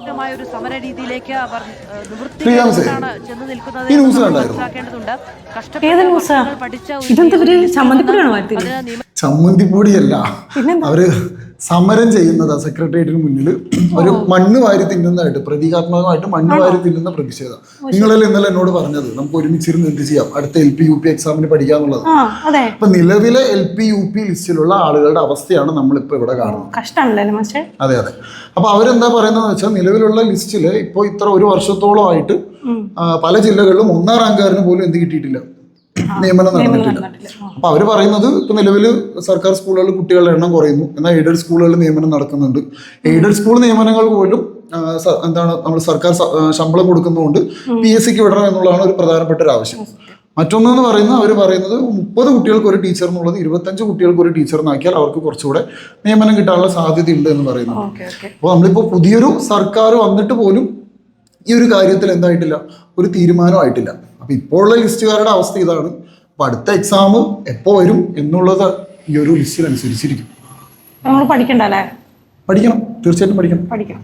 ശക്തമായ ഒരു സമര രീതിയിലേക്ക് അവർ നിവൃത്തിയാണ് ചെന്ന് നിൽക്കുന്നത് മനസ്സിലാക്കേണ്ടതുണ്ട്. കഷ്ടപ്പെട്ട് പഠിച്ച ചമ്മന്തിപ്പൊടിയല്ല, അവര് സമരം ചെയ്യുന്നതാ സെക്രട്ടേറിയറ്റിന് മുന്നിൽ. ഒരു മണ്ണ് വാരി തിന്നുന്നതായിട്ട്, പ്രതീകാത്മകമായിട്ട് മണ്ണ് വാരി തിന്നുന്ന പ്രതിഷേധം. നിങ്ങളല്ലേ ഇന്നലെ എന്നോട് പറഞ്ഞത് നമുക്ക് ഒരുമിച്ചിരുന്ന് എന്ത് ചെയ്യാം, അടുത്ത LP UP എക്സാമിന് പഠിക്കാന്നുള്ളത്. അപ്പൊ നിലവിലെ LP UP ലിസ്റ്റിലുള്ള ആളുകളുടെ അവസ്ഥയാണ് നമ്മളിപ്പോ ഇവിടെ കാണുന്നത്. അതെ. അപ്പൊ അവരെന്താ പറയുന്നത് വെച്ചാൽ, നിലവിലുള്ള ലിസ്റ്റില് ഇപ്പൊ ഇത്ര ഒരു വർഷത്തോളമായിട്ട് പല ജില്ലകളിലും 1ാം റാങ്കുകാരന് പോലും എന്ത് കിട്ടിയിട്ടില്ല, നിയമനം നടന്നിട്ടില്ല. അപ്പൊ അവര് പറയുന്നത് ഇപ്പൊ നിലവിൽ സർക്കാർ സ്കൂളുകളിൽ കുട്ടികളുടെ എണ്ണം കുറയുന്നു, എന്നാൽ എയ്ഡഡ് സ്കൂളുകളിൽ നിയമനം നടക്കുന്നുണ്ട്. എയ്ഡഡ് സ്കൂൾ നിയമനങ്ങൾ പോലും എന്താണ്, നമ്മൾ സർക്കാർ ശമ്പളം കൊടുക്കുന്നതുകൊണ്ട് PSCക്ക് വിടണം എന്നുള്ളതാണ് ഒരു പ്രധാനപ്പെട്ട ഒരു ആവശ്യം. മറ്റൊന്നെന്ന് പറയുന്നത്, അവർ പറയുന്നത് 30 കുട്ടികൾക്ക് ഒരു ടീച്ചർ എന്നുള്ളത് 25 കുട്ടികൾക്ക് ഒരു ടീച്ചറിനാക്കിയാൽ അവർക്ക് കുറച്ചുകൂടെ നിയമനം കിട്ടാനുള്ള സാധ്യതയുണ്ട് എന്ന് പറയുന്നു. അപ്പോൾ നമ്മളിപ്പോ പുതിയൊരു സർക്കാർ വന്നിട്ട് പോലും ഈ ഒരു കാര്യത്തിൽ എന്തായിട്ടില്ല, ഒരു തീരുമാനമായിട്ടില്ല. അപ്പൊ ഇപ്പോഴുള്ള ലിസ്റ്റുകാരുടെ അവസ്ഥ ഇതാണ്. അപ്പൊ അടുത്ത എക്സാം എപ്പോ വരും എന്നുള്ളത് ഈ ഒരു ലിസ്റ്റിൽ അനുസരിച്ചിരിക്കും. പഠിക്കണം, തീർച്ചയായിട്ടും പഠിക്കണം.